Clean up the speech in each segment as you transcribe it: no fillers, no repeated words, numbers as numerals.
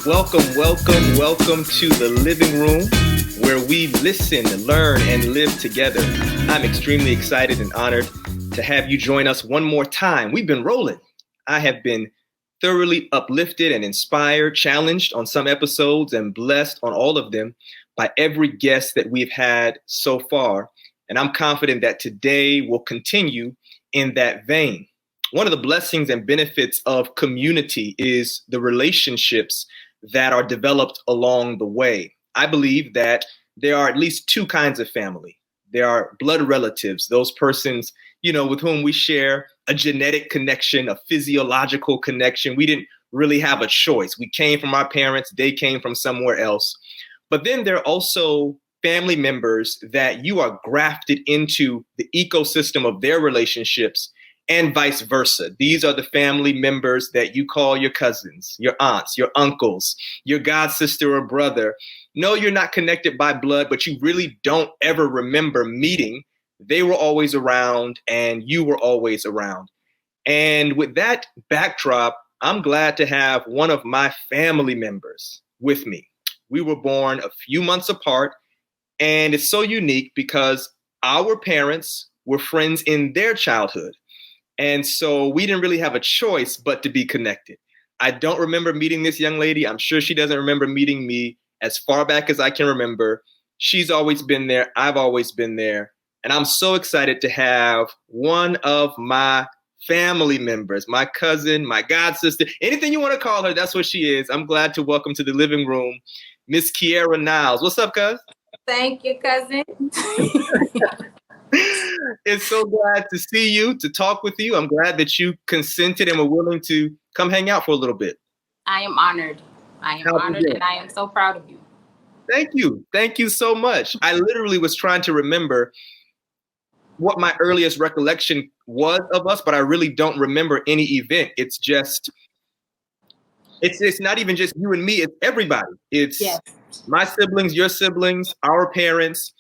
Welcome to the living room where we listen, learn, and live together. I'm extremely excited and honored to have you join us one more time. We've been rolling. I have been thoroughly uplifted and inspired, challenged on some episodes, and blessed on all of them by every guest that we've had so far. And I'm confident that today will continue in that vein. One of the blessings and benefits of community is the relationships that are developed along the way. I believe that there are at least two kinds of family. There are blood relatives, those persons, with whom we share a genetic connection, a physiological connection. We didn't really have a choice. We came from our parents, they came from somewhere else. But then there are also family members that you are grafted into the ecosystem of their relationships, and vice versa. These are the family members that you call your cousins, your aunts, your uncles, your god sister or brother. No, you're not connected by blood, but you really don't ever remember meeting. They were always around and you were always around. And with that backdrop, I'm glad to have one of my family members with me. We were born a few months apart, and it's so unique because our parents were friends in their childhood. And so we didn't really have a choice but to be connected. I don't remember meeting this young lady. I'm sure she doesn't remember meeting me as far back as I can remember. She's always been there. I've always been there. And I'm so excited to have one of my family members, my cousin, my god sister, anything you want to call her, that's what she is. I'm glad to welcome to the living room, Miss Kyera Niles. What's up, cuz? Thank you, cousin. It's so glad to see you, to talk with you. I'm glad that you consented and were willing to come hang out for a little bit. I am honored. And I am so proud of you. Thank you. Thank you so much. I literally was trying to remember what my earliest recollection was of us, but I really don't remember any event. It's not even just you and me. It's everybody. It's my siblings, your siblings, our parents.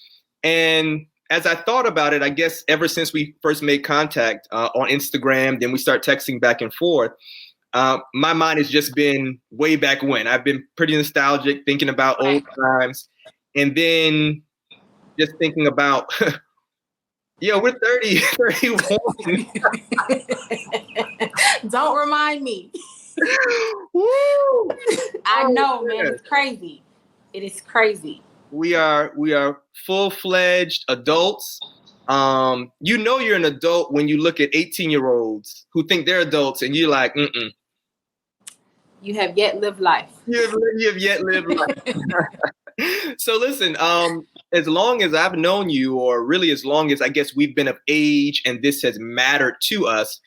And as I thought about it, I guess ever since we first made contact on Instagram, then we start texting back and forth, my mind has just been way back when. I've been pretty nostalgic, thinking about old times, and then just thinking about, we're 30, 31. Don't remind me. Woo! I know, man. It's crazy. It is crazy. We are full-fledged adults. You're an adult when you look at 18-year-olds who think they're adults, and you're like, mm-mm. You have yet lived life. You have yet lived life. So listen, as long as I've known you, or really as long as I guess we've been of age and this has mattered to us,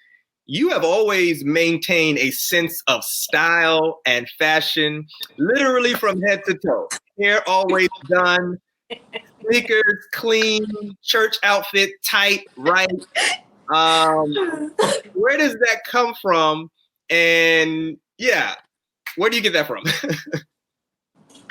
you have always maintained a sense of style and fashion, literally from head to toe. Hair always done, sneakers clean, church outfit tight, right? Where does that come from? And where do you get that from?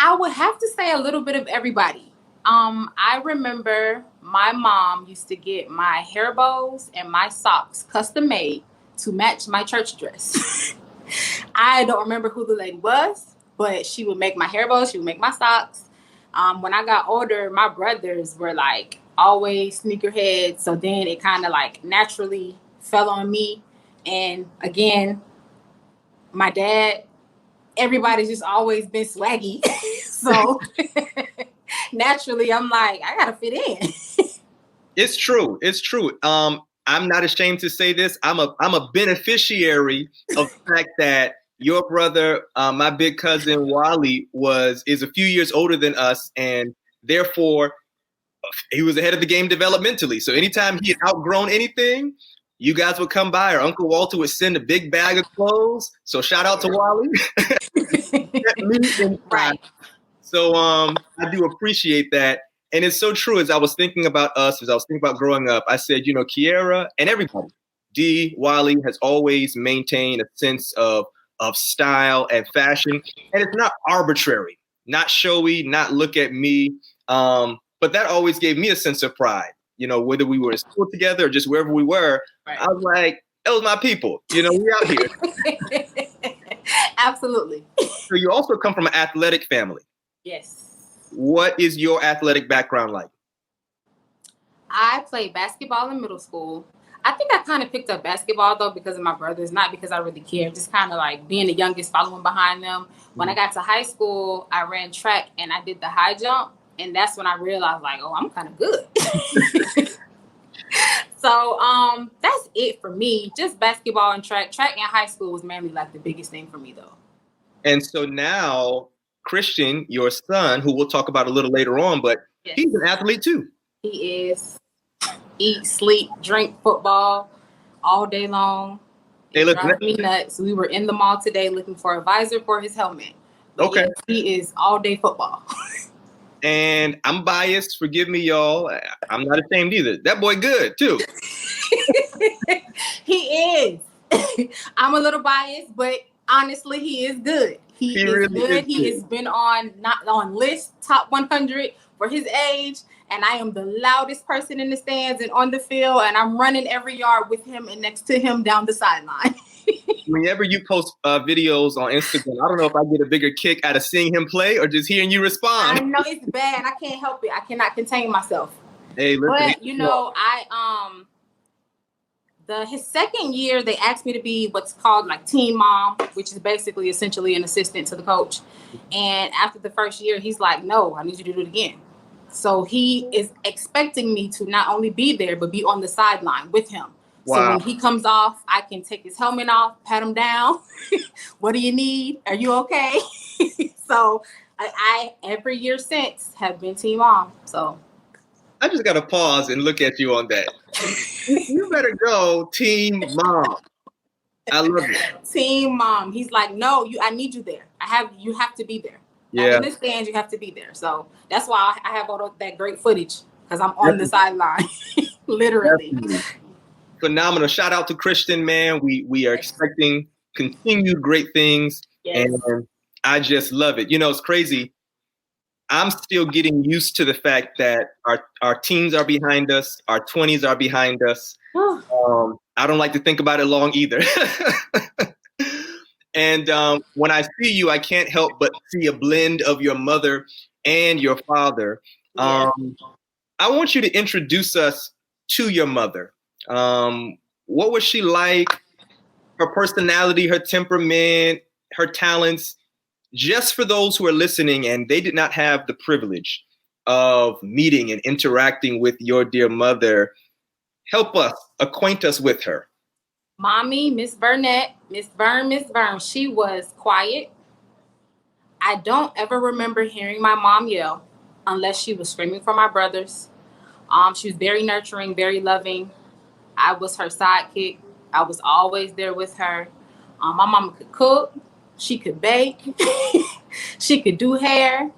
I would have to say a little bit of everybody. I remember my mom used to get my hair bows and my socks custom made to match my church dress. I don't remember who the lady was, but she would make my hair bows, she would make my socks. When I got older, my brothers were like always sneakerheads. So then it kind of like naturally fell on me. And again, my dad, everybody's just always been swaggy. So naturally I'm like, I gotta fit in. It's true. I'm not ashamed to say this. I'm a beneficiary of the fact that your brother, my big cousin Wally, is a few years older than us, and therefore he was ahead of the game developmentally. So anytime he had outgrown anything, you guys would come by, or Uncle Walter would send a big bag of clothes. So shout out to Wally. Right. So I do appreciate that. And it's so true. As I was thinking about us, as I was thinking about growing up, I said, Kyera and everybody, Wally has always maintained a sense of style and fashion. And it's not arbitrary, not showy, not look at me. But that always gave me a sense of pride. Whether we were in school together or just wherever we were, right. I was like, that was my people. We out here. Absolutely. So you also come from an athletic family. Yes. What is your athletic background like? I played basketball in middle school. I think I kind of picked up basketball though because of my brothers, not because I really cared. Just kind of like being the youngest, following behind them. When I got to high school, I ran track and I did the high jump, and that's when I realized like, oh, I'm kind of good. So that's it for me. Just basketball and track. Track in high school was mainly like the biggest thing for me though. And so now Christian, your son, who we'll talk about a little later on, but Yes. he's an athlete too. He is. Eat, sleep, drink football all day long. It drives me nuts. We were in the mall today looking for a visor for his helmet. But okay. Yes, he is all day football. And I'm biased. Forgive me, y'all. I'm not ashamed either. That boy good too. He is. I'm a little biased, but honestly, he is good. He is really good. Is he good. has been not on list top 100 for his age, and I am the loudest person in the stands and on the field, and I'm running every yard with him and next to him down the sideline. Whenever you post videos on Instagram, I don't know if I get a bigger kick out of seeing him play or just hearing you respond. I know it's bad. I can't help it. I cannot contain myself. Hey, listen, but you know, his second year, they asked me to be what's called like team mom, which is basically essentially an assistant to the coach. And after the first year, he's like, no, I need you to do it again. So he is expecting me to not only be there, but be on the sideline with him. Wow. So when he comes off, I can take his helmet off, pat him down. What do you need? Are you okay? So I every year since have been team mom. So I just got to pause and look at you on that. You better go team mom. I love it. Team mom. He's like, no, I need you there. You have to be there. Yeah. In the stands, you have to be there. So that's why I have all that great footage because I'm on the sideline, literally. Definitely. Phenomenal. Shout out to Christian, man. We are expecting continued great things. Yes. And I just love it. You know, it's crazy. I'm still getting used to the fact that our teens are behind us. Our 20s are behind us. I don't like to think about it long either. And when I see you, I can't help but see a blend of your mother and your father. I want you to introduce us to your mother. What was she like? Her personality, her temperament, her talents, just for those who are listening and they did not have the privilege of meeting and interacting with your dear mother. Help us, acquaint us with her. Mommy, Miss Vernette, Miss Vern, she was quiet. I don't ever remember hearing my mom yell unless she was screaming for my brothers. She was very nurturing, very loving. I was her sidekick. I was always there with her. My mama could cook. She could bake. She could do hair.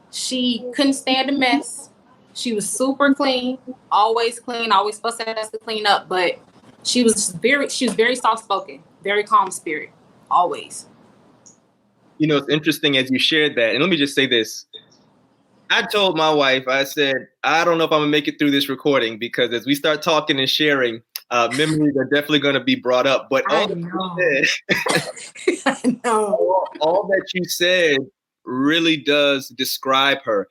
She couldn't stand a mess. She was super clean, always fussing at us to clean up, but she was very soft-spoken, very calm spirit, always. You know, it's interesting as you shared that. And let me just say this. I told my wife, I said, I don't know if I'm going to make it through this recording because as we start talking and sharing, memories are definitely going to be brought up. But all that you said, I know. All that you said really does describe her.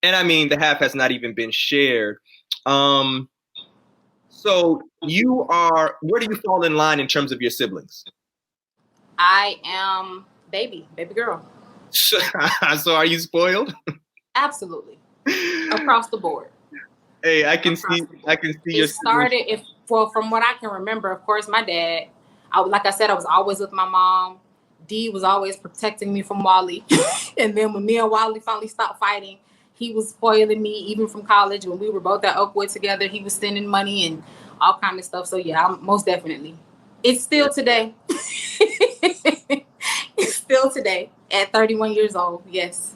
And I mean, the half has not even been shared. So where do you fall in line in terms of your siblings? I am baby girl. So are you spoiled? Absolutely. Across the board. Hey, I can see it started from what I can remember, of course, my dad, like I said, I was always with my mom. Dee was always protecting me from Wally. And then when me and Wally finally stopped fighting, he was spoiling me even from college. When we were both at Oakwood together, he was sending money and all kind of stuff. So yeah, most definitely. It's still today. It's still today at 31 years old. Yes.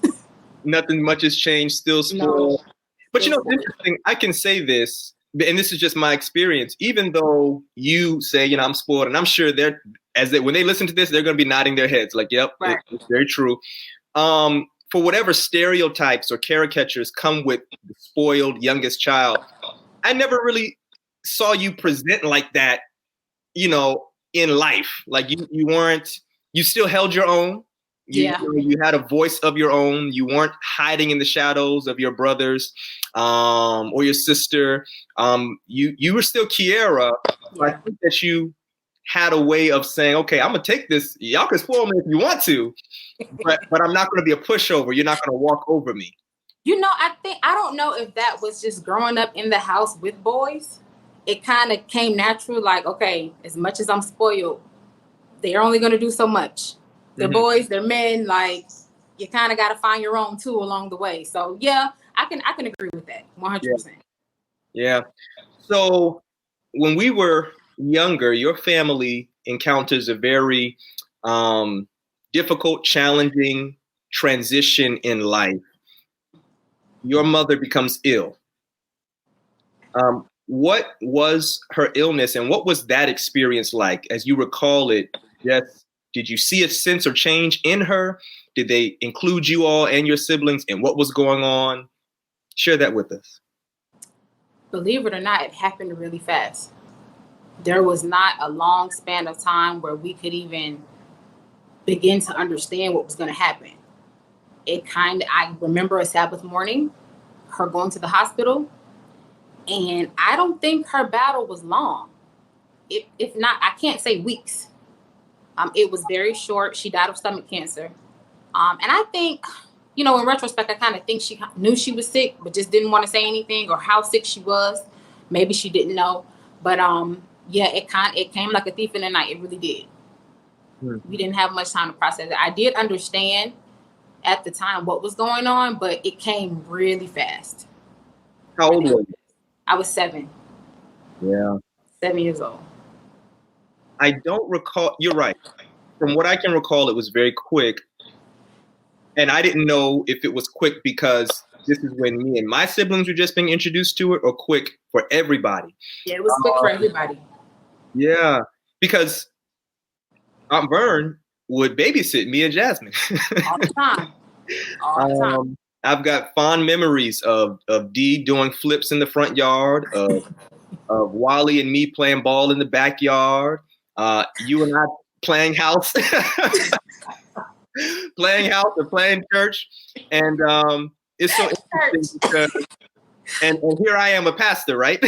Nothing much has changed. Still spoiled. No. But you know, it's interesting. I can say this, and this is just my experience. Even though you say, you know, I'm spoiled, and I'm sure when they listen to this, they're going to be nodding their heads like, yep, right. It's very true. For whatever stereotypes or caricatures come with the spoiled youngest child, I never really saw you present like that, you know, in life. Like you weren't you still held your own. Yeah. You had a voice of your own. You weren't hiding in the shadows of your brothers or your sister. You were still Kyera. Yeah. I think that you had a way of saying, okay, I'm gonna take this. Y'all can spoil me if you want to, but I'm not gonna be a pushover. You're not gonna walk over me. I don't know if that was just growing up in the house with boys. It kind of came natural, like, okay, as much as I'm spoiled, they're only going to do so much. They're boys, they're men, like, you kind of got to find your own too along the way. So yeah, I can agree with that 100%. Yeah. So when we were younger, your family encounters a very difficult, challenging transition in life. Your mother becomes ill. What was her illness and what was that experience like? As you recall it, yes, did you see a sense or change in her? Did they include you all and your siblings and what was going on? Share that with us. Believe it or not, it happened really fast. There was not a long span of time where we could even begin to understand what was going to happen. I remember a Sabbath morning, her going to the hospital, and I don't think her battle was long. If not, I can't say weeks. It was very short. She died of stomach cancer. And I think, in retrospect, I kind of think she knew she was sick, but just didn't want to say anything or how sick she was. Maybe she didn't know. But yeah, it came like a thief in the night. It really did. We didn't have much time to process it. I did understand at the time what was going on, but it came really fast. How old were you? I was 7. Yeah. 7 years old. I don't recall. You're right. From what I can recall, it was very quick. And I didn't know if it was quick because this is when me and my siblings were just being introduced to it, or quick for everybody. Yeah, it was quick for everybody. Yeah, because Aunt Vern would babysit me and Jasmine. All the time. All the time. I've got fond memories of Dee doing flips in the front yard, of Wally and me playing ball in the backyard, you and I playing house. Playing house or playing church. And it's so interesting because, and here I am, a pastor, right?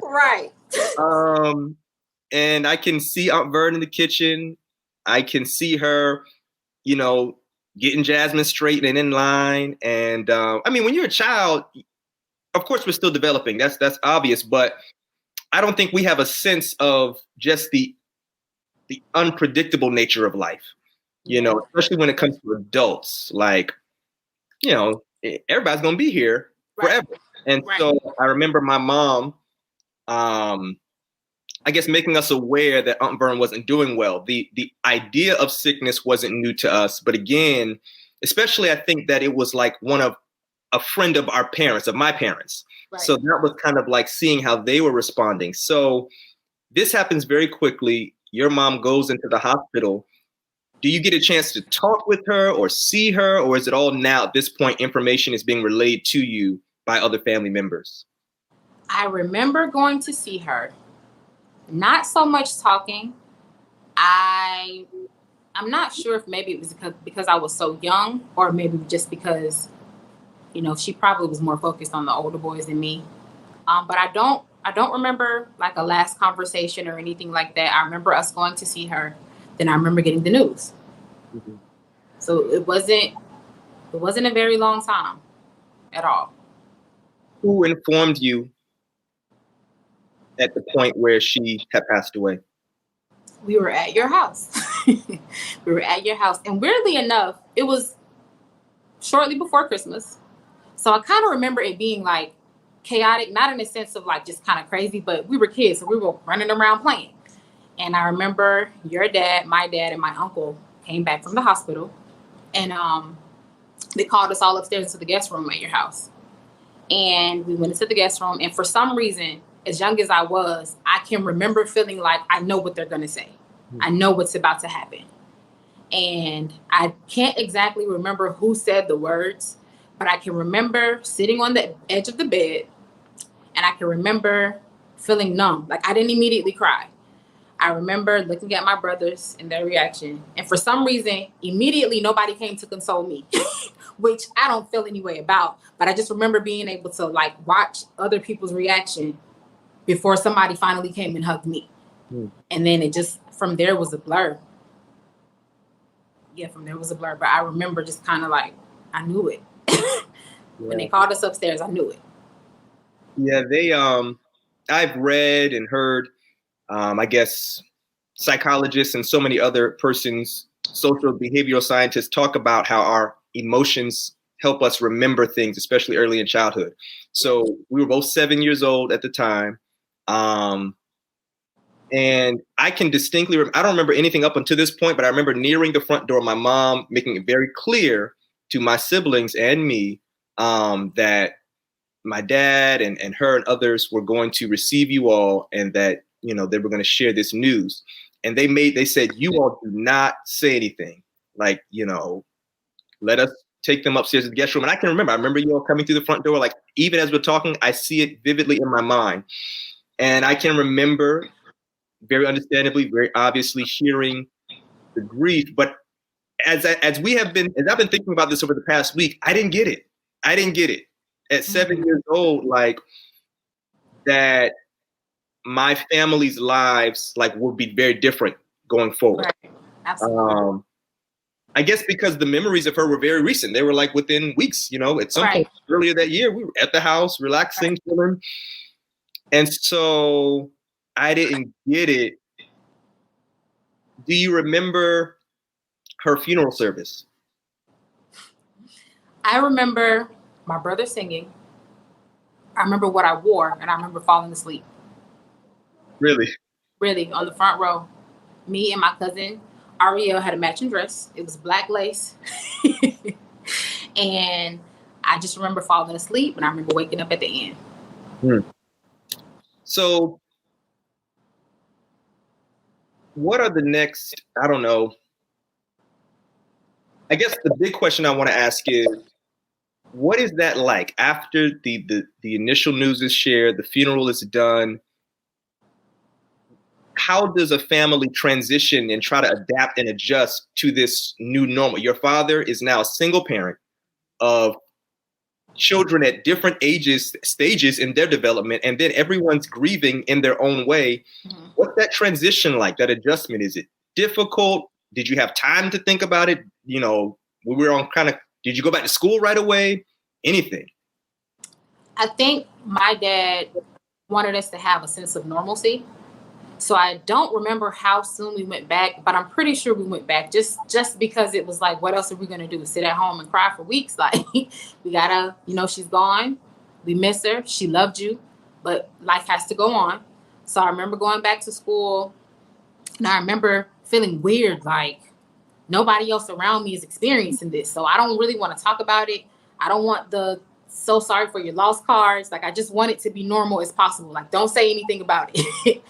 Right. And I can see Aunt Vern in the kitchen. I can see her, getting Jasmine straight and in line. And I mean, when you're a child, of course, we're still developing. That's obvious. But I don't think we have a sense of just the unpredictable nature of life. Especially when it comes to adults, like, everybody's going to be here forever. And so I remember my mom, I guess, making us aware that Aunt Vern wasn't doing well. The idea of sickness wasn't new to us. But again, especially I think that it was like a friend of our parents, of my parents. Right. So that was kind of like seeing how they were responding. So this happens very quickly. Your mom goes into the hospital. Do you get a chance to talk with her or see her, or is it all now at this point information is being relayed to you by other family members? I remember going to see her. Not so much talking. I'm not sure if maybe it was because I was so young, or maybe just because, she probably was more focused on the older boys than me. But I don't remember like a last conversation or anything like that. I remember us going to see her. Then I remember getting the news. Mm-hmm. So it wasn't a very long time at all. Who informed you at the point where she had passed away? We were at your house. And weirdly enough, it was shortly before Christmas. So I kind of remember it being like chaotic, not in the sense of like just kind of crazy, but we were kids, so we were running around playing. And I remember your dad, my dad, and my uncle came back from the hospital. And they called us all upstairs into the guest room at your house. And we went into the guest room. And for some reason, as young as I was, I can remember feeling like I know what they're going to say. Mm-hmm. I know what's about to happen. And I can't exactly remember who said the words, but I can remember sitting on the edge of the bed. And I can remember feeling numb. Like I didn't immediately cry. I remember looking at my brothers and their reaction. And for some reason, immediately nobody came to console me, which I don't feel any way about. But I just remember being able to like watch other people's reaction before somebody finally came and hugged me. And then it just, from there was a blur. Yeah, from there was a blur. But I remember just kind of like, I knew it. When they called us upstairs, I knew it. Yeah, I've read and heard, I guess, psychologists and so many other persons, social behavioral scientists talk about how our emotions help us remember things, especially early in childhood. So we were both 7 years old at the time. And I can distinctly, I don't remember anything up until this point, but I remember nearing the front door, my mom making it very clear to my siblings and me that my dad and her and others were going to receive you all, and that, you know, they were going to share this news. And they said, you all do not say anything. Like, you know, let us take them upstairs to the guest room. And I remember you all coming through the front door. Like, even as we're talking, I see it vividly in my mind. And I can remember very understandably, very obviously hearing the grief. But as I've been thinking about this over the past week, I didn't get it. At 7 years old, like, that my family's lives like would be very different going forward. Right. Absolutely. I guess because the memories of her were very recent. They were like within weeks, you know, at some point earlier that year, we were at the house, relaxing, chilling. And so I didn't get it. Do you remember her funeral service? I remember my brother singing. I remember what I wore, and I remember falling asleep. Really? Really, on the front row. Me and my cousin Ariel had a matching dress. It was black lace. And I just remember falling asleep, and I remember waking up at the end. So what are the next, I don't know, I guess the big question I want to ask is, what is that like after the initial news is shared, the funeral is done? How does a family transition and try to adapt and adjust to this new normal? Your father is now a single parent of children at different stages in their development, and then everyone's grieving in their own way. What's that transition like, that adjustment? Is it difficult? Did you have time to think about it? You know, we were on did you go back to school right away? Anything? I think my dad wanted us to have a sense of normalcy. So I don't remember how soon we went back, but I'm pretty sure we went back just because it was like, what else are we going to do? Sit at home and cry for weeks? Like, we gotta, you know, she's gone. We miss her. She loved you, but life has to go on. So I remember going back to school, and I remember feeling weird, like nobody else around me is experiencing this. So I don't really want to talk about it. I don't want the so sorry for your lost cards. Like, I just want it to be normal as possible. Like, don't say anything about it.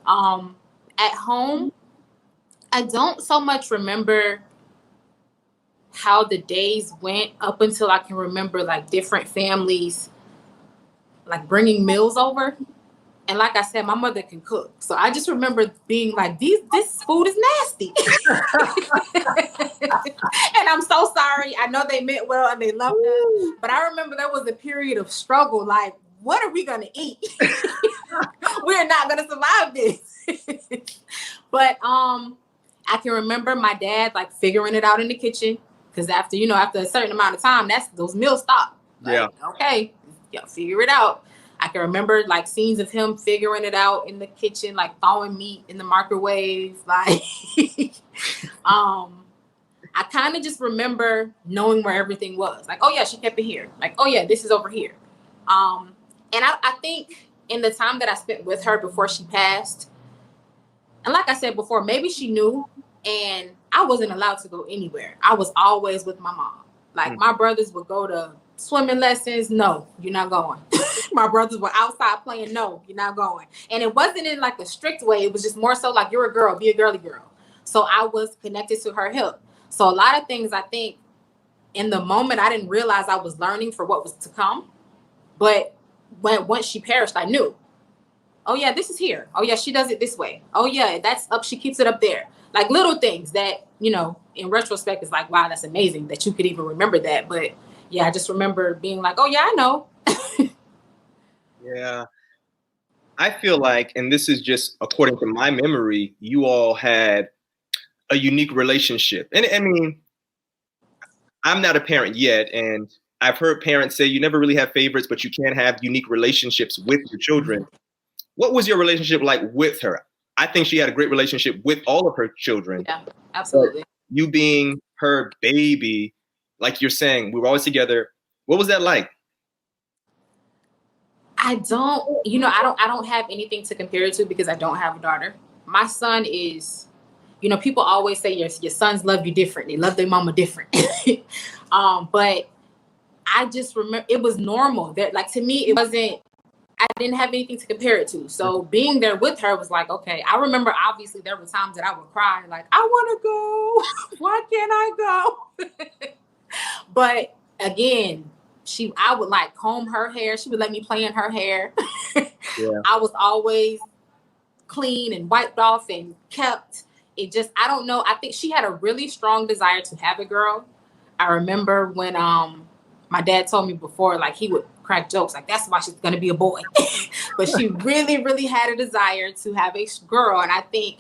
At home, I don't so much remember how the days went up until I can remember like different families like bringing meals over. And like I said, my mother can cook. So I just remember being like, this food is nasty. And I'm so sorry. I know they meant well and they loved us. But I remember there was a period of struggle. Like, what are we going to eat? We're not going to survive this. But I can remember my dad like figuring it out in the kitchen. Because after a certain amount of time, those meals stop. Like, okay, figure it out. I can remember like scenes of him figuring it out in the kitchen, like thawing meat in the microwave. Like, I kind of just remember knowing where everything was. Like, oh yeah, she kept it here. Like, oh yeah, this is over here. And I think in the time that I spent with her before she passed, and like I said before, maybe she knew, and I wasn't allowed to go anywhere. I was always with my mom. Like, my brothers would go to swimming lessons. No, you're not going. My brothers were outside playing. No, you're not going. And it wasn't in like a strict way. It was just more so like, you're a girl, be a girly girl. So I was connected to her hip. So a lot of things, I think in the moment, I didn't realize I was learning for what was to come. But once she perished, I knew, Oh yeah, this is here. Oh yeah, she does it this way. Oh yeah, that's up. She keeps it up there. Like little things that, in retrospect, is like, wow, that's amazing that you could even remember that. But yeah, I just remember being like, oh yeah, I know. Yeah. I feel like, and this is just according to my memory, you all had a unique relationship. And I mean, I'm not a parent yet, and I've heard parents say you never really have favorites, but you can have unique relationships with your children. What was your relationship like with her? I think she had a great relationship with all of her children. Yeah, absolutely. But you being her baby, like you're saying, we were always together. What was that like? I don't have anything to compare it to because I don't have a daughter. My son is, people always say your sons love you different. They love their mama different. But I just remember it was normal. That, like, to me, it wasn't, I didn't have anything to compare it to. So being there with her was like, okay. I remember obviously there were times that I would cry, like, I want to go. Why can't I go? But again, I would like comb her hair. She would let me play in her hair. Yeah. I was always clean and wiped off and kept. It just, I don't know. I think she had a really strong desire to have a girl. I remember when my dad told me before, like, he would crack jokes like, that's why she's going to be a boy. But she really, really had a desire to have a girl. And I think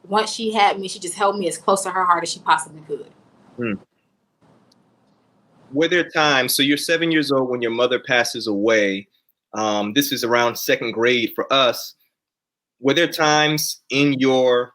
once she had me, she just held me as close to her heart as she possibly could. Were there times, so you're 7 years old when your mother passes away. This is around second grade for us. Were there times in your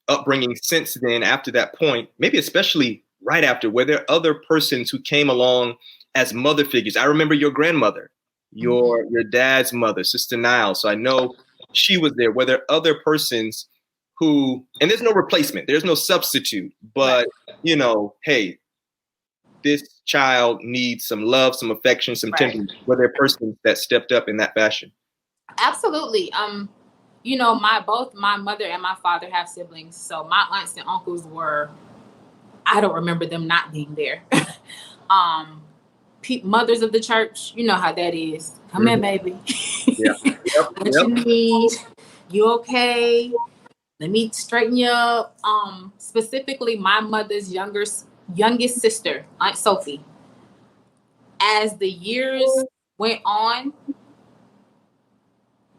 upbringing since then, after that point, maybe especially right after, were there other persons who came along as mother figures? I remember your grandmother, your dad's mother, Sister Niles. So I know she was there. Were there other persons who, and there's no replacement, there's no substitute, but, hey, this child needs some love, some affection, some tenderness. Were there persons that stepped up in that fashion? Absolutely. Both my mother and my father have siblings. So my aunts and uncles I don't remember them not being there. Mothers of the church, you know how that is. Come here, baby. Yeah. What you need? You okay? Let me straighten you up. Specifically, my mother's youngest sister, Aunt Sophie. As the years went on,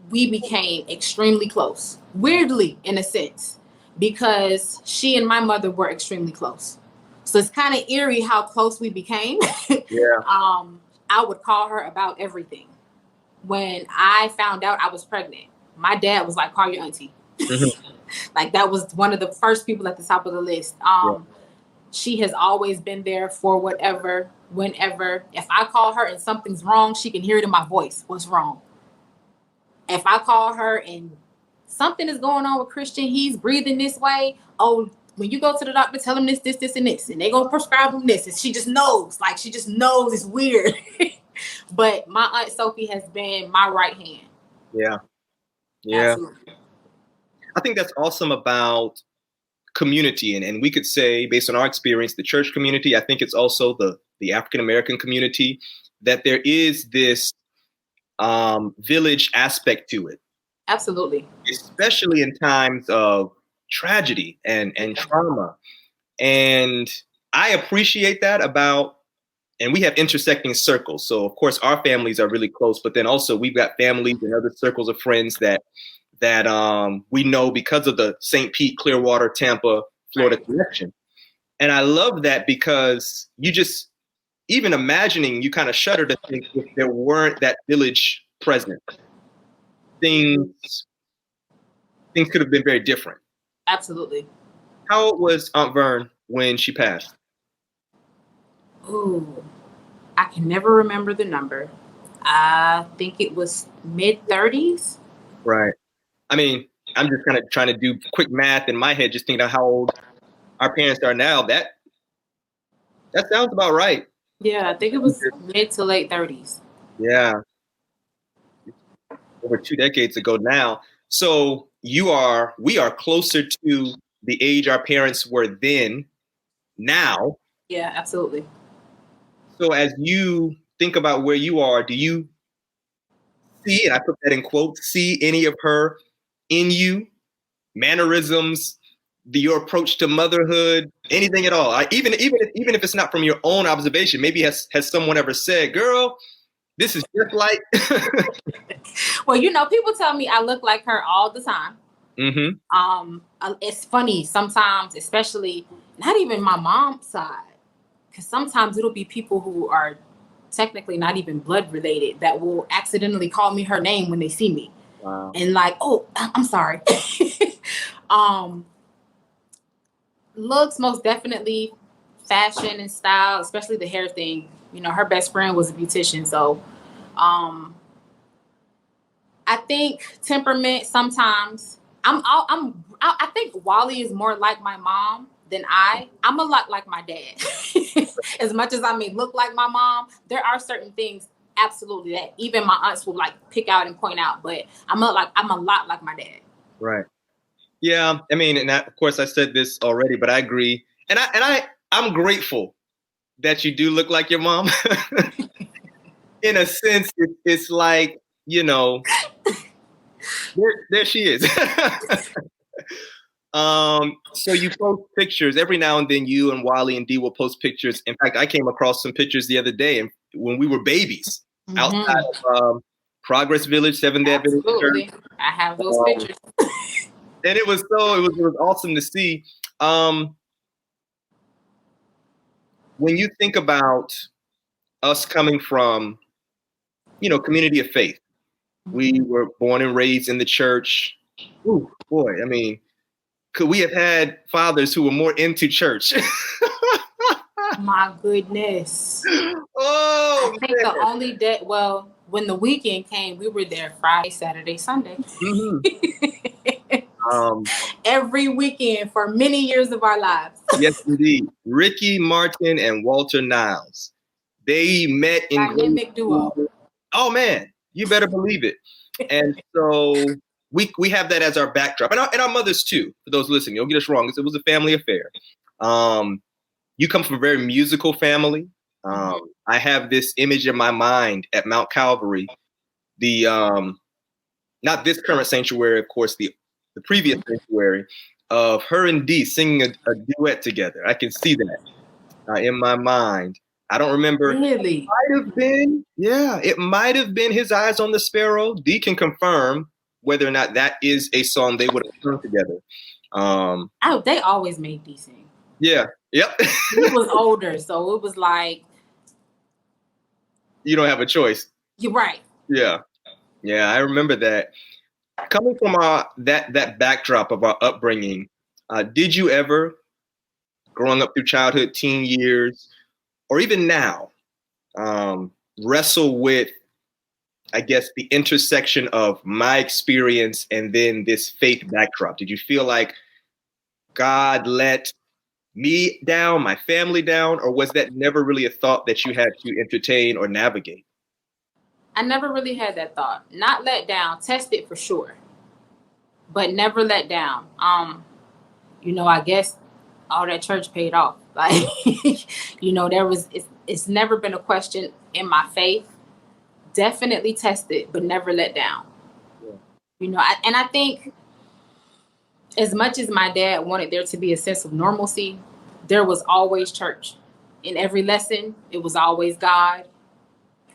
we became extremely close. Weirdly, in a sense, because she and my mother were extremely close. So it's kind of eerie how close we became. Yeah. I would call her about everything. When I found out I was pregnant, my dad was like, call your auntie. Like, that was one of the first people at the top of the list. She has always been there for whatever, whenever. If I call her and something's wrong, she can hear it in my voice. What's wrong? If I call her and something is going on with Christian, he's breathing this way. Oh, when you go to the doctor, tell him this, and this, and they're going to prescribe him this. And she just knows. Like, she just knows it's weird. But my Aunt Sophie has been my right hand. Yeah. Yeah. Absolutely. I think that's awesome about community. And we could say, based on our experience, the church community, I think it's also the African-American community, that there is this village aspect to it. Absolutely. Especially in times of tragedy and trauma. And I appreciate that and we have intersecting circles. So of course our families are really close, but then also we've got families and other circles of friends that we know because of the St. Pete, Clearwater, Tampa, Florida connection. And I love that because you just, even imagining, you kind of shudder to think if there weren't that village present, things could have been very different. Absolutely. How old was Aunt Vern when she passed? Ooh, I can never remember the number. I think it was mid-30s. Right. I mean, I'm just kind of trying to do quick math in my head, just thinking of how old our parents are now. That sounds about right. Yeah, I think it was mid to late 30s. Yeah. Over 2 decades ago now. So we are closer to the age our parents were then now. Yeah, absolutely. So as you think about where you are, do you see, and I put that in quotes, see any of her in you, mannerisms, your approach to motherhood, anything at all? Even if it's not from your own observation, maybe has someone ever said, "Girl, this is just like." Well, you know, people tell me I look like her all the time. Mm-hmm. It's funny sometimes, especially not even my mom's side, because sometimes it'll be people who are technically not even blood related that will accidentally call me her name when they see me. Wow. And like, oh, I'm sorry. Looks, most definitely, fashion and style, especially the hair thing. You know, her best friend was a beautician, so I think temperament sometimes. I think Wally is more like my mom than I'm a lot like my dad. As much as I may look like my mom, there are certain things absolutely that even my aunts will like pick out and point out. But I'm a lot like my dad. Right. Yeah. I mean, and of course I said this already, but I agree. And I'm grateful that you do look like your mom. In a sense, it's like, you know, there she is. So you post pictures every now and then. You and Wally and Dee will post pictures. In fact, I came across some pictures the other day, and when we were babies outside of Progress Village, Seventh Day Adventist Church. Absolutely, I have those pictures. And it was awesome to see. When you think about us coming from, you know, community of faith, we were born and raised in the church. Ooh, boy, I mean, could we have had fathers who were more into church? My goodness. Oh, I think the only day, well, when the weekend came, we were there Friday, Saturday, Sunday. Mm-hmm. Every weekend for many years of our lives. Yes, indeed. Ricky Martin and Walter Niles. They met in dynamic duo. Oh man, you better believe it. And so we have that as our backdrop, and our mothers too. For those listening, don't get us wrong; it was a family affair. You come from a very musical family. I have this image in my mind at Mount Calvary, the not this current sanctuary, of course, the previous sanctuary, of her and Dee singing a duet together. I can see that in my mind. I don't remember. Really? It might have been His Eyes on the Sparrow. Dee can confirm whether or not that is a song they would have sung together. They always made Dee sing. Yeah. Yep. He was older, so it was like you don't have a choice. You're right. Yeah. Yeah, I remember that. Coming from that backdrop of our upbringing, did you ever, growing up through childhood, teen years, or even now, wrestle with, I guess, the intersection of my experience and then this faith backdrop? Did you feel like God let me down, my family down, or was that never really a thought that you had to entertain or navigate? I never really had that thought. Not let down, tested for sure, but never let down. You know, I guess all that church paid off. Like, you know, it's never been a question in my faith. Definitely tested, but never let down. Yeah. You know, I think as much as my dad wanted there to be a sense of normalcy, there was always church. In every lesson, it was always God.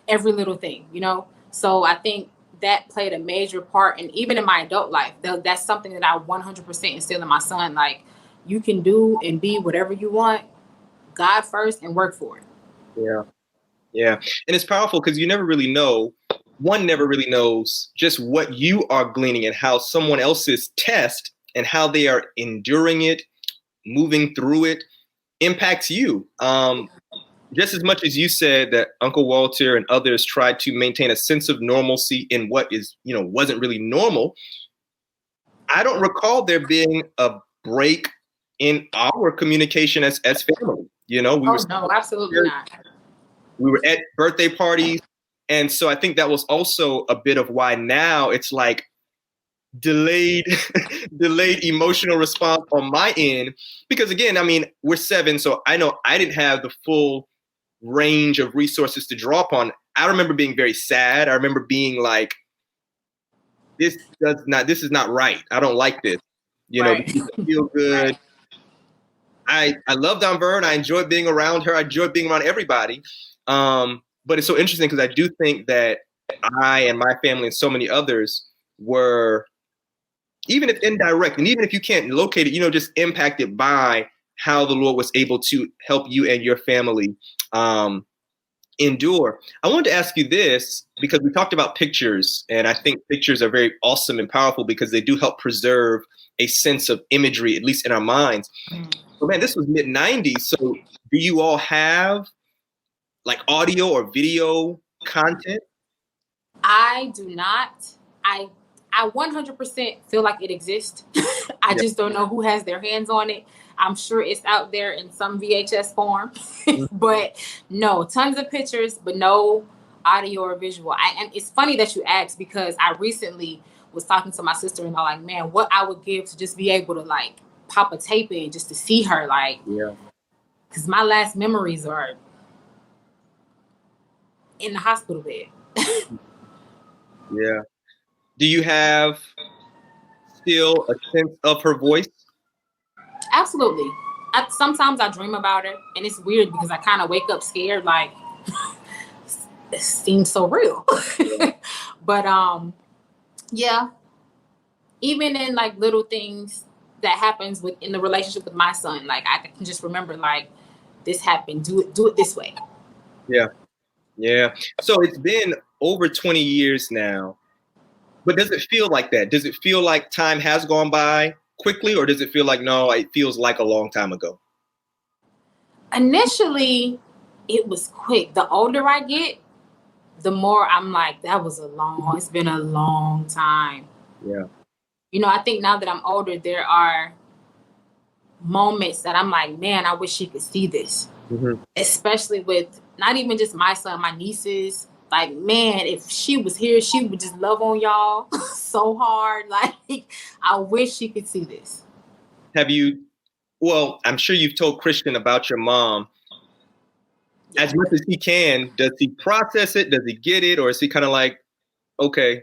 Every little thing, you know? So I think that played a major part. And even in my adult life, that's something that I 100% instill in my son. Like, you can do and be whatever you want, God first, and work for it. Yeah. Yeah. And it's powerful because you never really know. One never really knows just what you are gleaning and how someone else's test and how they are enduring it, moving through it, impacts you. Just as much as you said that Uncle Walter and others tried to maintain a sense of normalcy in what is, you know, wasn't really normal. I don't recall there being a break in our communication as family. You know, no, absolutely not. We were at birthday parties. And so I think that was also a bit of why now it's like delayed emotional response on my end. Because again, I mean, we're 7, so I know I didn't have the full range of resources to draw upon. I remember being very sad. I remember being like, this is not right. I don't like this. Right. Because I feel good. Right. I loved Aunt Vern. I enjoyed being around her. I enjoyed being around everybody. But it's so interesting because I do think that I and my family and so many others were, even if indirect, and even if you can't locate it, just impacted by how the Lord was able to help you and your family endure. I wanted to ask you this because we talked about pictures, and I think pictures are very awesome and powerful because they do help preserve a sense of imagery, at least in our minds. So, man, this was mid-90s. So do you all have like audio or video content? I do not. I 100% feel like it exists. I just don't know who has their hands on it. I'm sure it's out there in some VHS form, but no, tons of pictures, but no audio or visual. And it's funny that you asked because I recently was talking to my sister-in-law, like, man, what I would give to just be able to like pop a tape in just to see her, like, Yeah. because my last memories are in the hospital bed. Yeah. Do you have still a sense of her voice? Absolutely. Sometimes I dream about her, and it's weird because I kind of wake up scared, like it seems so real. But yeah, even in like little things that happens within the relationship with my son, like I can just remember like this happened. Do it this way. Yeah. Yeah. So it's been over 20 years now. But does it feel like that? Does it feel like time has gone by quickly, or does it feel like, no, it feels like a long time ago? Initially, it was quick. The older I get, the more I'm like, it's been a long time. Yeah. I think now that I'm older, there are moments that I'm like, man, I wish she could see this. Mm-hmm. Especially with not even just my son, my nieces. Like, man, if she was here, she would just love on y'all so hard. Like, I wish she could see this. Well, I'm sure you've told Christian about your mom. Yeah. As much as he can, does he process it? Does he get it? Or is he kind of like, okay?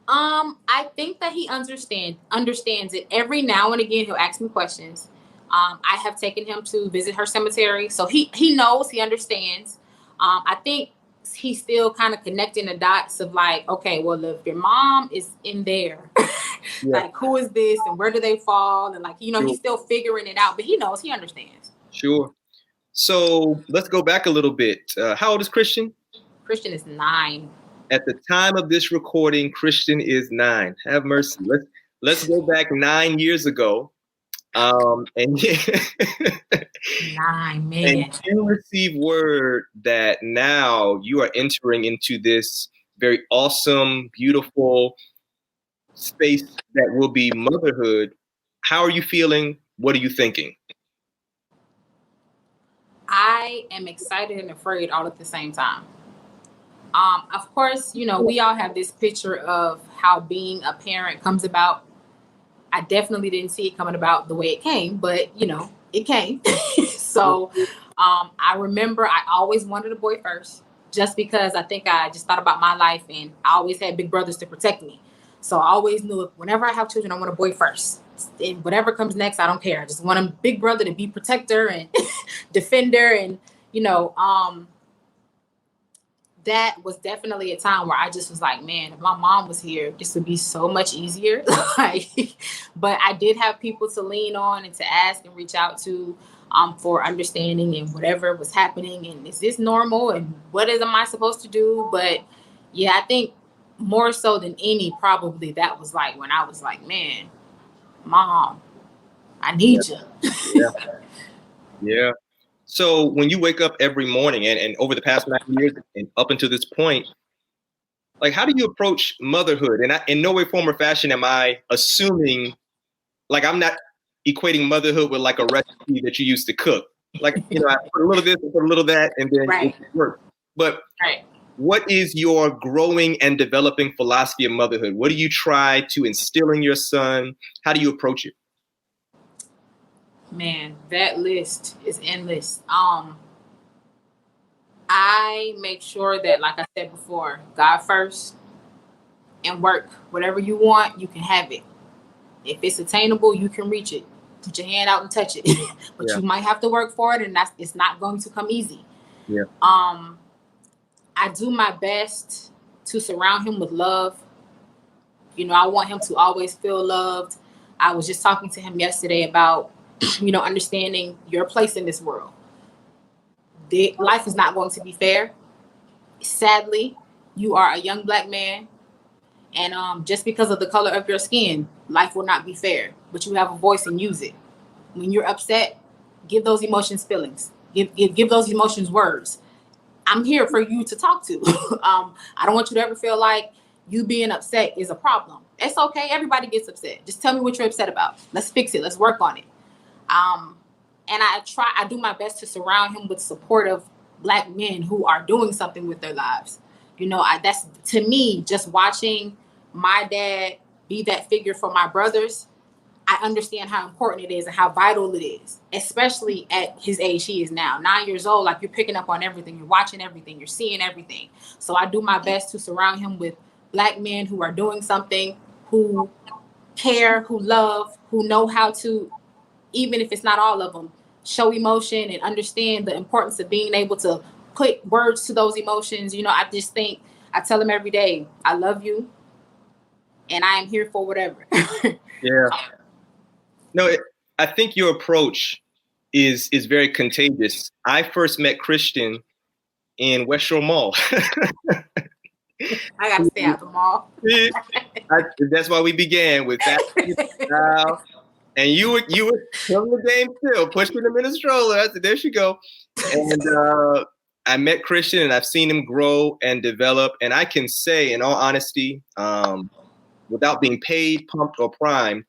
I think that he understands it. Every now and again, he'll ask me questions. I have taken him to visit her cemetery, so he knows, he understands. I think he's still kind of connecting the dots of like, okay, well, if your mom is in there, like who is this and where do they fall, and like Sure. he's still figuring it out, but he knows, he understands. Sure. So let's go back a little bit. How old is Christian? Christian is 9. At the time of this recording, Christian is 9. Have mercy. Let's go back 9 years ago. And 9, man. And you receive word that now you are entering into this very awesome, beautiful space that will be motherhood. How are you feeling? What are you thinking? I am excited and afraid all at the same time. Of course, we all have this picture of how being a parent comes about. I definitely didn't see it coming about the way it came, but it came. So I remember I always wanted a boy first, just because I think I just thought about my life and I always had big brothers to protect me. So I always knew whenever I have children, I want a boy first. And whatever comes next, I don't care. I just want a big brother to be protector and defender. And, that was definitely a time where I just was like, man, if my mom was here, this would be so much easier. But I did have people to lean on and to ask and reach out to for understanding and whatever was happening. And is this normal? And what am I supposed to do? But yeah, I think more so than any, probably that was like when I was like, man, Mom, I need you. Yeah. Yeah. So when you wake up every morning and over the past 9 years and up until this point, like, how do you approach motherhood? And in no way, form, or fashion am I assuming, like, I'm not equating motherhood with like a recipe that you used to cook. Like, I put a little of this, I put a little of that, and then Right. it works. But Right. what is your growing and developing philosophy of motherhood? What do you try to instill in your son? How do you approach it? Man, that list is endless. I make sure that, like I said before, God first, and work. Whatever you want, you can have it. If it's attainable, you can reach it. Put your hand out and touch it. But you might have to work for it, and it's not going to come easy. Yeah. I do my best to surround him with love. You know, I want him to always feel loved. I was just talking to him yesterday about, understanding your place in this world. Life is not going to be fair. Sadly, you are a young Black man, and just because of the color of your skin, life will not be fair. But you have a voice and use it. When you're upset, give those emotions feelings. Give those emotions words. I'm here for you to talk to. I don't want you to ever feel like you being upset is a problem. It's okay. Everybody gets upset. Just tell me what you're upset about. Let's fix it. Let's work on it. And I do my best to surround him with supportive Black men who are doing something with their lives. That's, to me, just watching my dad be that figure for my brothers. I understand how important it is and how vital it is, especially at his age he is now. 9 years old, like, you're picking up on everything. You're watching everything. You're seeing everything. So I do my best to surround him with Black men who are doing something, who care, who love, who know how to, even if it's not all of them, show emotion and understand the importance of being able to put words to those emotions. I just think, I tell him every day, I love you and I am here for whatever. Yeah. No, I think your approach is very contagious. I first met Christian in West Shore Mall. I gotta stay out the mall. That's why we began with that. And you were killing the game still, pushing them in a stroller. I said, there she go. And I met Christian, and I've seen him grow and develop. And I can say, in all honesty, without being paid, pumped, or primed,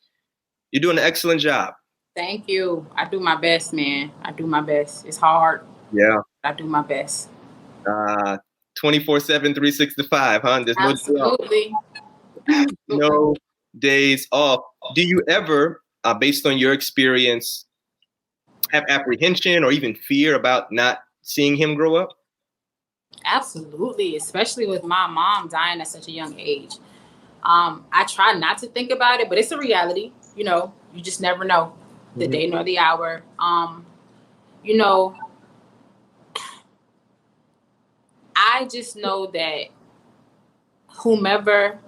you're doing an excellent job. Thank you. I do my best, man. I do my best. It's hard. Yeah. I do my best. 24/7, 365, huh? There's Absolutely. No days off. Do you ever, based on your experience, have apprehension or even fear about not seeing him grow up? Absolutely, especially with my mom dying at such a young age. I try not to think about it, but it's a reality. You just never know the day nor the hour. I just know that whomever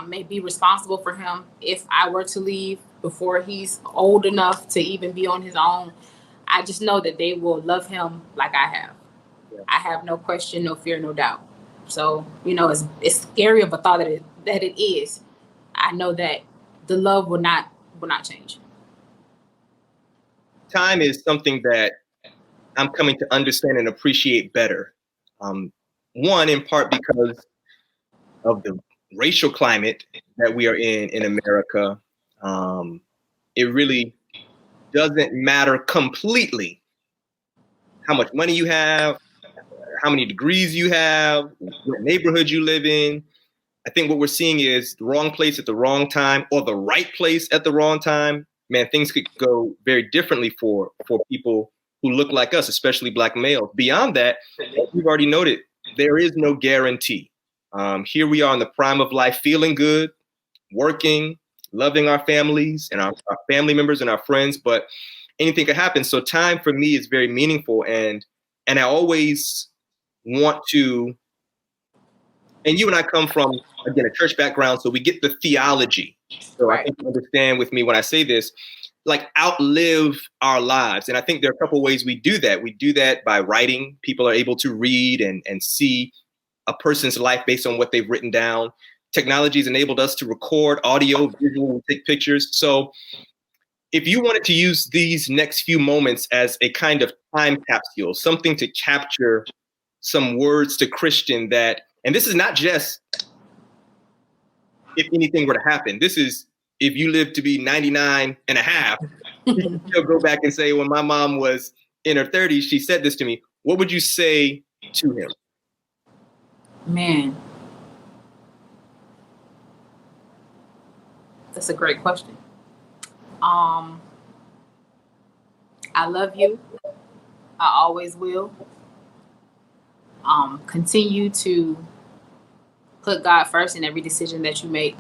may be responsible for him, if I were to leave before he's old enough to even be on his own, I just know that they will love him like I have. Yeah. I have no question, no fear, no doubt. So, it's scary of a thought that it is. I know that the love will not change. Time is something that I'm coming to understand and appreciate better. One, in part because of the racial climate that we are in America. It really doesn't matter completely how much money you have, how many degrees you have, what neighborhood you live in. I think what we're seeing is the wrong place at the wrong time, or the right place at the wrong time. Man, things could go very differently for people who look like us, especially Black males. Beyond that, as we've already noted, there is no guarantee. Here we are in the prime of life, feeling good, working, loving our families and our family members and our friends, but anything could happen. So time for me is very meaningful, and I always want to, and you and I come from, again, a church background, so we get the theology. So right. I think you understand with me when I say this, like, outlive our lives. And I think there are a couple of ways we do that. We do that by writing. People are able to read and see a person's life based on what they've written down. Technology has enabled us to record audio, visual, take pictures. So if you wanted to use these next few moments as a kind of time capsule, something to capture some words to Christian that, and this is not just if anything were to happen, this is if you live to be 99 and a half, you can still go back and say, when my mom was in her 30s, she said this to me. What would you say to him? Man, that's a great question. I love you. I always will. Continue to Put God first in every decision that you make.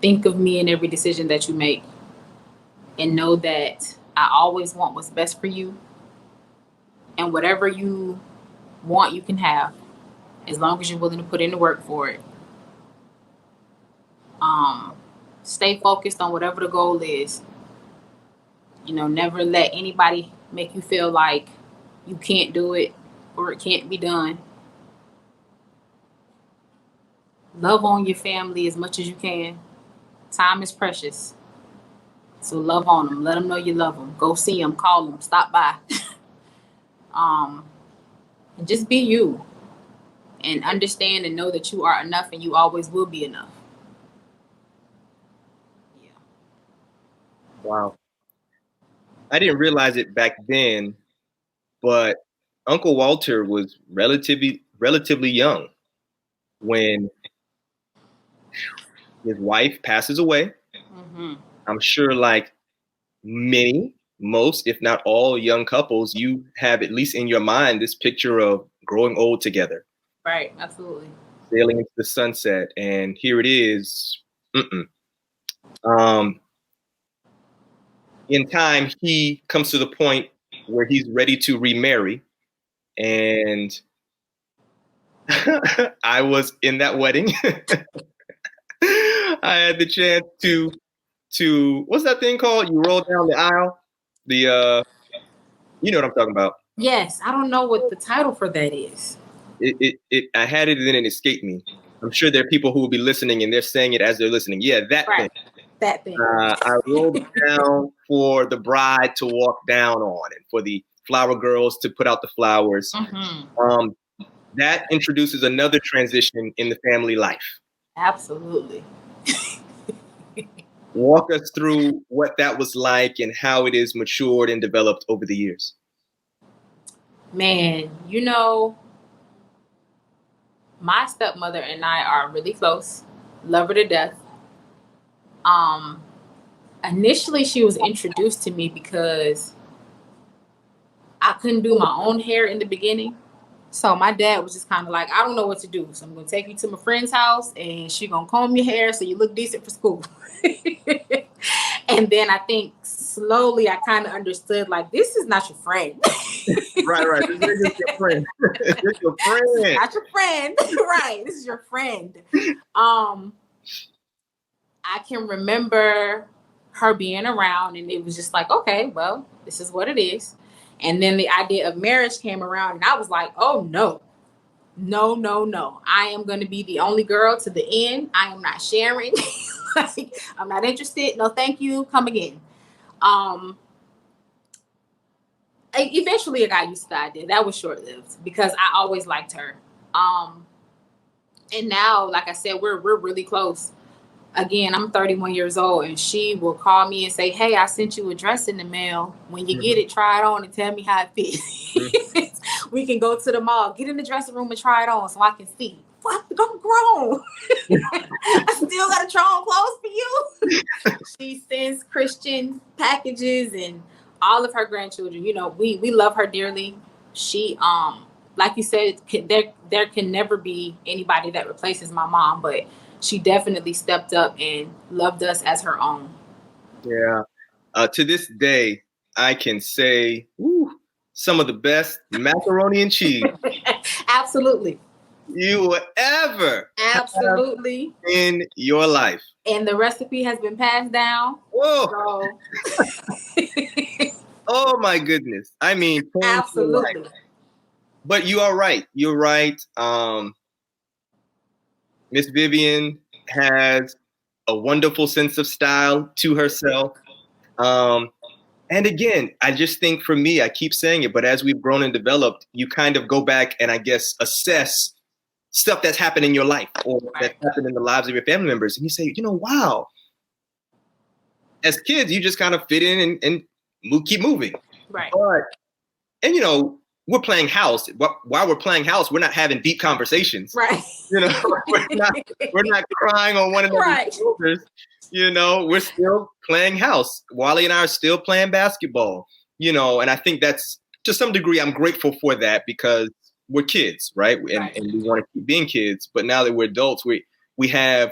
Think of me in every decision that you make. And know that I always want what's best for you. And whatever you want, you can have, as long as you're willing to put in the work for it. Stay focused on whatever the goal is. Never let anybody make you feel like you can't do it or it can't be done. Love on your family as much as you can. Time is precious. So love on them. Let them know you love them. Go see them. Call them. Stop by. And just be you. And understand and know that you are enough and you always will be enough. Yeah. Wow. I didn't realize it back then, but Uncle Walter was relatively young when his wife passes away. Mm-hmm. I'm sure, like most, if not all young couples, you have at least in your mind this picture of growing old together. Right, absolutely. Sailing into the sunset, and here it is. In time, he comes to the point where he's ready to remarry, and I was in that wedding. I had the chance to what's that thing called? You roll down the aisle. You know what I'm talking about. Yes, I don't know what the title for that is. I had it and then it escaped me. I'm sure there are people who will be listening and they're saying it as they're listening. Yeah, that thing. That thing. I rolled down for the bride to walk down on and for the flower girls to put out the flowers. Mm-hmm. That introduces another transition in the family life. Absolutely. Walk us through what that was like and how it is matured and developed over the years. Man, my stepmother and I are really close. Love her to death. Initially, she was introduced to me because I couldn't do my own hair in the beginning. So my dad was just kind of like, I don't know what to do. So I'm going to take you to my friend's house and she's going to comb your hair so you look decent for school. And then I think slowly I kind of understood, like, this is not your friend. Right. This is your friend. This is your friend. Not your friend. Right. This is your friend. I can remember her being around and it was just like, okay, well, this is what it is. And then the idea of marriage came around and I was like, oh, no. I am going to be the only girl to the end. I am not sharing. I'm not interested. No, thank you. Come again. Eventually I got used to the idea. That was short-lived because I always liked her. And now, like I said, we're really close. Again, I'm 31 years old and she will call me and say, hey, I sent you a dress in the mail. When you get it, try it on and tell me how it fits. We can go to the mall, get in the dressing room and try it on so I can see. What? I'm grown. I still got to try on clothes for you. She sends Christian packages and all of her grandchildren. We love her dearly. She, like you said, there can never be anybody that replaces my mom, but she definitely stepped up and loved us as her own. Yeah. To this day, I can say, some of the best macaroni and cheese. Absolutely. You will ever absolutely in your life. And the recipe has been passed down. Whoa. So. Oh my goodness. I mean, absolutely. But you are right. You're right. Miss Vivian has a wonderful sense of style to herself. And again, I just think for me, I keep saying it, but as we've grown and developed, you kind of go back and I guess assess stuff that's happened in your life or that's happened in the lives of your family members. And you say, wow. As kids, you just kind of fit in and keep moving. Right. And we're playing house. While we're playing house, we're not having deep conversations. Right. we're not crying on one another's shoulders. We're still playing house. Wally and I are still playing basketball. And I think that's to some degree I'm grateful for that because we're kids, right? And we want to keep being kids. But now that we're adults, we have,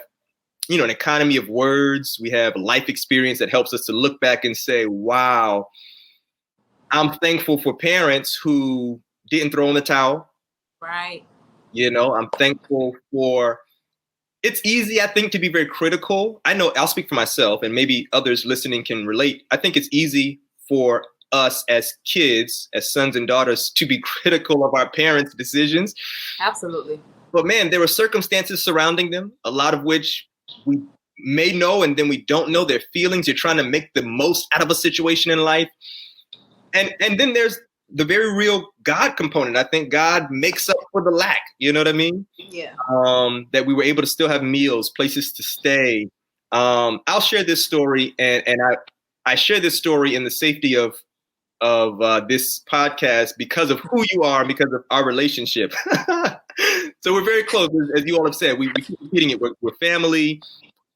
you know, an economy of words. We have life experience that helps us to look back and say, wow, I'm thankful for parents who didn't throw in the towel. Right. You know, I'm thankful for, it's easy, I think, to be very critical. I know I'll speak for myself, and maybe others listening can relate. I think it's easy for us as kids, as sons and daughters, to be critical of our parents' decisions. Absolutely. But man, there were circumstances surrounding them, a lot of which we may know and then we don't know their feelings. You're trying to make the most out of a situation in life. And then there's the very real God component. I think God makes up for the lack. You know what I mean? Yeah. That we were able to still have meals, places to stay. I'll share this story, and I share this story in the safety of this podcast because of who you are and because of our relationship. So we're very close, as you all have said. We keep repeating it. We're family.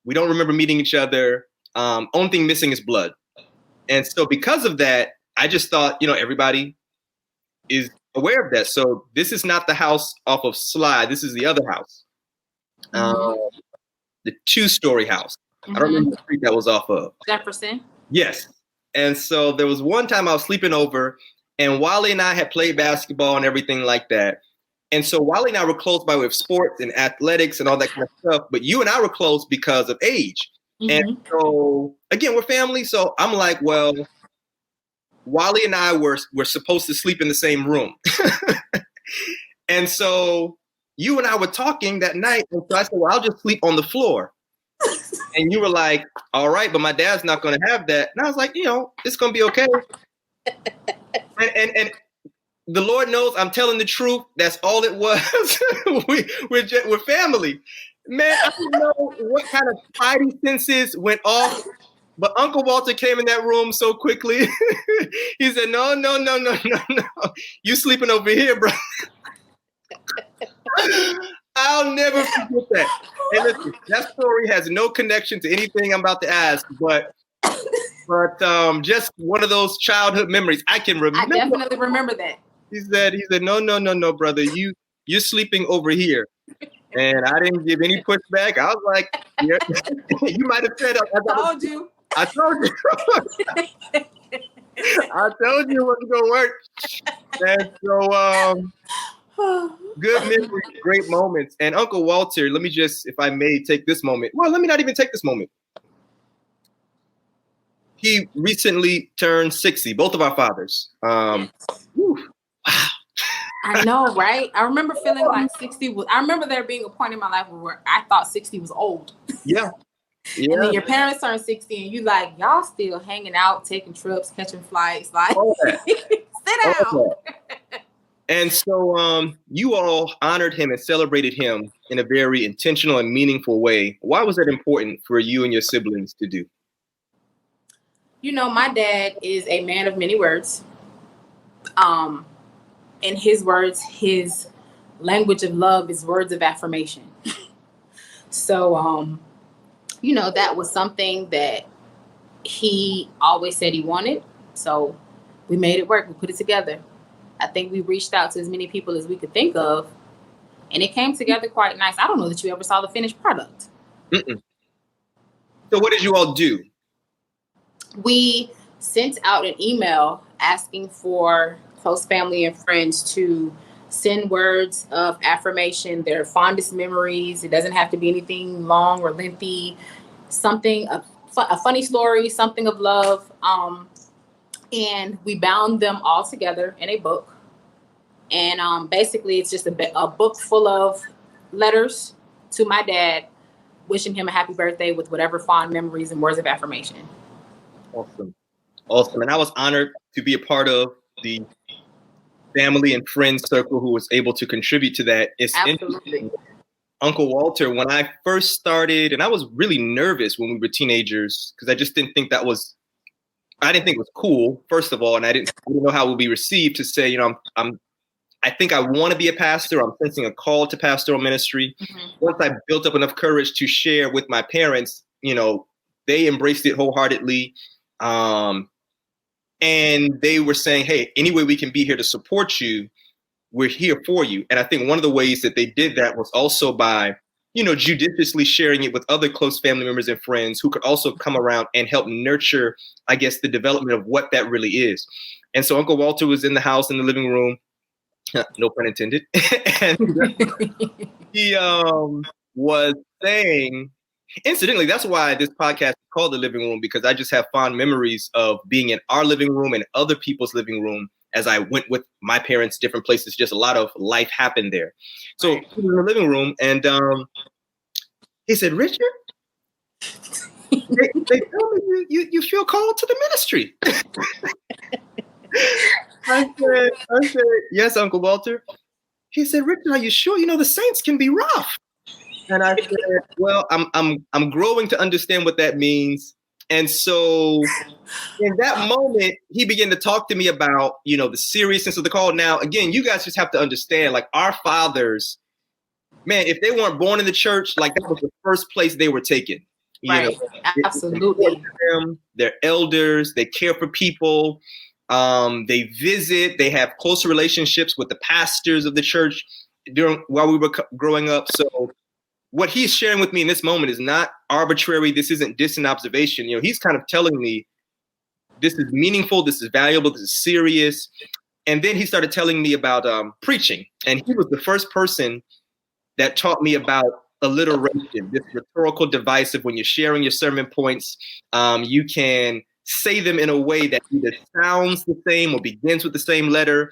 We don't remember meeting each other. Only thing missing is blood. And so because of that, I just thought, you know, everybody is aware of that. So this is not the house off of Sly. This is the other house, the 2-story house. I don't remember the street that was off of. Jefferson. Yes. And so there was one time I was sleeping over, and Wally and I had played basketball and everything like that. And so Wally and I were close by way of sports and athletics and all that kind of stuff. But you and I were close because of age. And so, again, we're family. So I'm like, well, Wally and I were supposed to sleep in the same room. And so you and I were talking that night. And so I said, well, I'll just sleep on the floor. And you were like, all right, but my dad's not going to have that. And I was like, you know, it's going to be okay. And the Lord knows I'm telling the truth. That's all it was. We're family. Man, I don't know what kind of spidey senses went off, but Uncle Walter came in that room so quickly. He said, no. You sleeping over here, bro. I'll never forget that. And listen, that story has no connection to anything I'm about to ask, but just one of those childhood memories. I can remember. I definitely remember that. He said, no, brother, you're sleeping over here. And I didn't give any pushback. I was like, yeah. You might have said, I told you. I told you it wasn't going to work. And so, good memories, great moments. And Uncle Walter, let me just, if I may take this moment. Well, let me not even take this moment. He recently turned 60, both of our fathers. Wow. I know, right? I remember feeling like 60 was, I remember there being a point in my life where I thought 60 was old. Yeah. And then your parents turn 60 and you like, y'all still hanging out, taking trips, catching flights. Like, sit down. And so you all honored him and celebrated him in a very intentional and meaningful way. Why was that important for you and your siblings to do? You know, my dad is a man of many words. In his words, his language of love is words of affirmation. So, you know, that was something that he always said he wanted. So we made it work. We put it together. I think we reached out to as many people as we could think of, and it came together quite nice. I don't know that you ever saw the finished product. Mm-mm. So what did you all do? We sent out an email asking for close family and friends to send words of affirmation, their fondest memories. It doesn't have to be anything long or lengthy, something, a funny story, something of love. And we bound them all together in a book. And basically, it's just a book full of letters to my dad, wishing him a happy birthday with whatever fond memories and words of affirmation. Awesome. And I was honored to be a part of the family and friends circle who was able to contribute to that. It's absolutely. Uncle Walter, when I first started, and I was really nervous when we were teenagers because I just didn't think it was cool, first of all, and I didn't know how it would be received to say, you know, I think I want to be a pastor. I'm sensing a call to pastoral ministry. Mm-hmm. Once I built up enough courage to share with my parents, you know, they embraced it wholeheartedly. And they were saying, hey, any way we can be here to support you, we're here for you. And I think one of the ways that they did that was also by, judiciously sharing it with other close family members and friends who could also come around and help nurture, I guess, the development of what that really is. And so Uncle Walter was in the house in the living room, no pun intended. And he was saying, incidentally, that's why this podcast is called The Living Room, because I just have fond memories of being in our living room and other people's living room as I went with my parents different places. Just a lot of life happened there. So he was in the living room, and he said, "Richard, they tell me you feel called to the ministry." I said, "Yes, Uncle Walter." He said, "Richard, are you sure? The saints can be rough." And I said, "Well, I'm growing to understand what that means." And so in that moment, he began to talk to me about, the seriousness of the call. Now, again, you guys just have to understand, like, our fathers, man, if they weren't born in the church, like, that was the first place they were taken. Right. Absolutely. They're elders. They care for people. They visit. They have closer relationships with the pastors of the church while we were growing up. So what he's sharing with me in this moment is not arbitrary. This isn't distant observation. He's kind of telling me this is meaningful, this is valuable, this is serious. And then he started telling me about preaching. And he was the first person that taught me about alliteration, this rhetorical device of when you're sharing your sermon points, you can say them in a way that either sounds the same or begins with the same letter.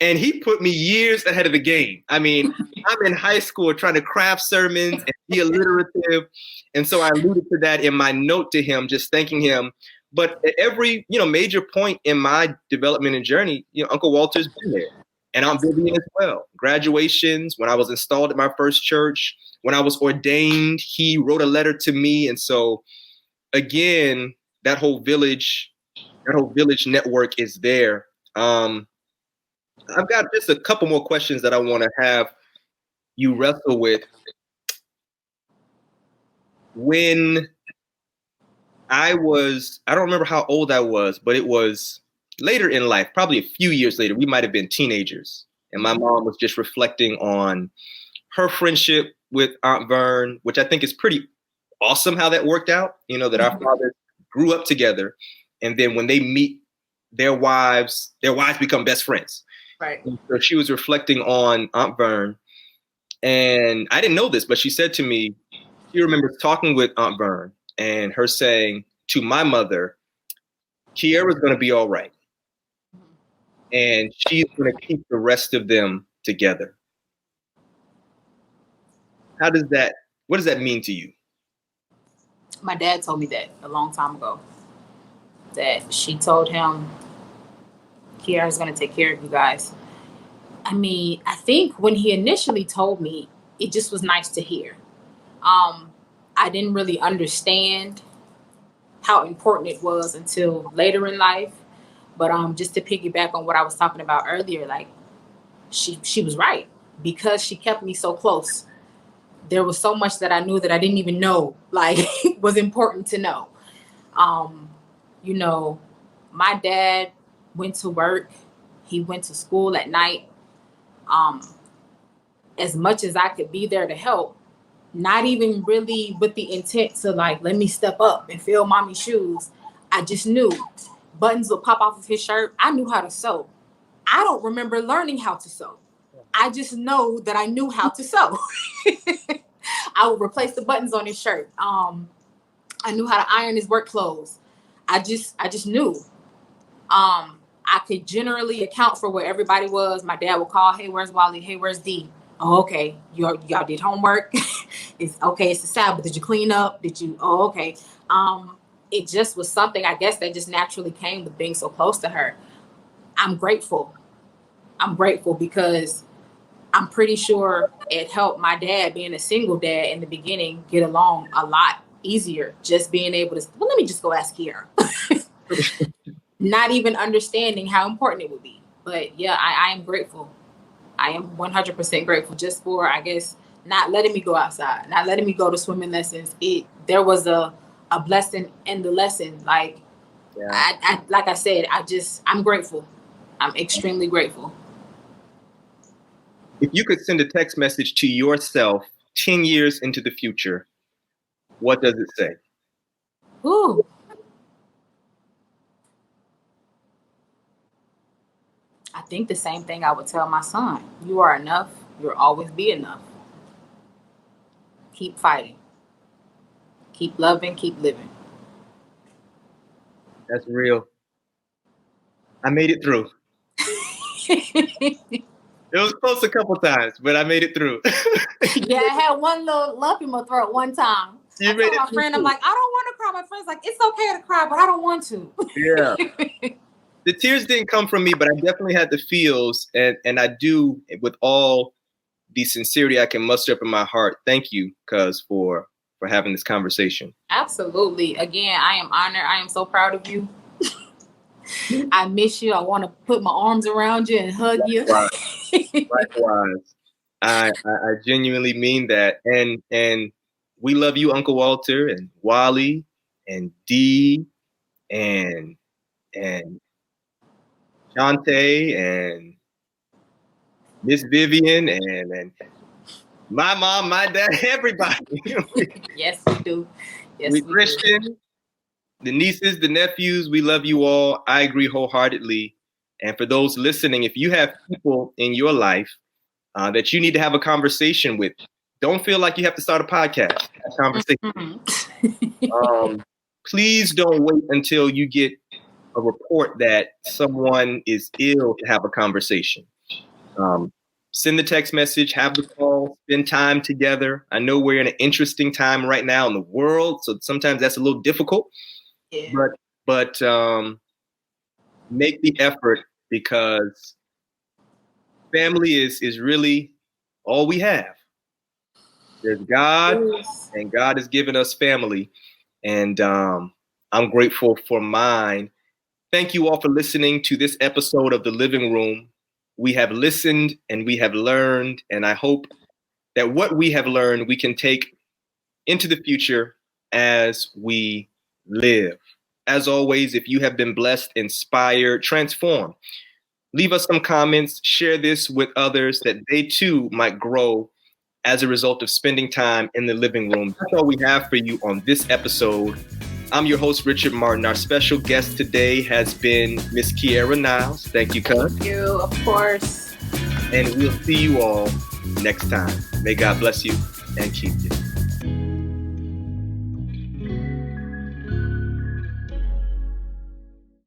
And he put me years ahead of the game. I mean, I'm in high school trying to craft sermons and be alliterative. And so I alluded to that in my note to him, just thanking him. But at every, major point in my development and journey, Uncle Walter's been there. And Aunt Vivian as well. Graduations, when I was installed at my first church, when I was ordained, he wrote a letter to me. And so, again, that whole village network is there. I've got just a couple more questions that I want to have you wrestle with. When I don't remember how old I was, but it was later in life, probably a few years later, we might have been teenagers. And my mom was just reflecting on her friendship with Aunt Vern, which I think is pretty awesome how that worked out, that our fathers grew up together. And then when they meet their wives become best friends. Right. And so she was reflecting on Aunt Vern. And I didn't know this, but she said to me, she remembers talking with Aunt Vern and her saying to my mother, "Kyera's going to be all right. And she's going to keep the rest of them together." What does that mean to you? My dad told me that a long time ago, that she told him, "Kyera's going to take care of you guys." I mean, I think when he initially told me, it just was nice to hear. I didn't really understand how important it was until later in life. But just to piggyback on what I was talking about earlier, like, she was right, because she kept me so close. There was so much that I knew that I didn't even know, like, was important to know. My dad went to work. He went to school at night. As much as I could be there to help, not even really with the intent to, like, let me step up and fill mommy's shoes. I just knew buttons would pop off of his shirt. I knew how to sew. I don't remember learning how to sew. I just know that I knew how to sew. I would replace the buttons on his shirt. I knew how to iron his work clothes. I just knew. I could generally account for where everybody was. My dad would call, "Hey, where's Wally? Hey, where's Dee? Oh, okay. Y'all did homework? It's okay. It's the Sabbath. Did you clean up? Did you? Oh, okay." It just was something, I guess, that just naturally came with being so close to her. I'm grateful. Because I'm pretty sure it helped my dad, being a single dad in the beginning, get along a lot easier. Just being able to, let me just go ask Kyera. Not even understanding how important it would be. But yeah, I am grateful. I am 100% grateful just for, I guess, not letting me go outside, not letting me go to swimming lessons. There was a blessing in the lesson. Like, yeah. Like I said, I'm grateful. I'm extremely grateful. If you could send a text message to yourself 10 years into the future, what does it say? Ooh. I think the same thing I would tell my son. You are enough. You'll always be enough. Keep fighting. Keep loving. Keep living. That's real. I made it through. It was close a couple times, but I made it through. Yeah, I had one little lump in my throat one time. You I made told it my friend, I'm like, I don't want to cry. My friend's like, it's okay to cry, but I don't want to. Yeah. The tears didn't come from me, but I definitely had the feels, and I do, with all the sincerity I can muster up in my heart. Thank you, cuz, for having this conversation. Absolutely. Again, I am honored. I am so proud of you. I miss you. I want to put my arms around you and hug you. Likewise. I genuinely mean that. And we love you, Uncle Walter, and Wally, and Dee, and Shante, and Miss Vivian, and my mom, my dad, everybody. Yes, we do. Yes, we we Christian, do. the nieces, the nephews, we love you all. I agree wholeheartedly. And for those listening, if you have people in your life that you need to have a conversation with, don't feel like you have to start a podcast. A conversation. Please don't wait until you get a report that someone is ill to have a conversation. Send the text message, have the call, spend time together. I know we're in an interesting time right now in the world, so sometimes that's a little difficult. Yeah. But make the effort, because family is really all we have. There's God, and God has given us family, and I'm grateful for mine. Thank you all for listening to this episode of The Living Room. We have listened and we have learned, and I hope that what we have learned we can take into the future as we live. As always, if you have been blessed, inspired, transformed, leave us some comments, share this with others that they too might grow as a result of spending time in the living room. That's all we have for you on this episode. I'm your host, Richard Martin. Our special guest today has been Miss Kyera Niles. Thank you, cuz. Thank you, of course. And we'll see you all next time. May God bless you and keep you.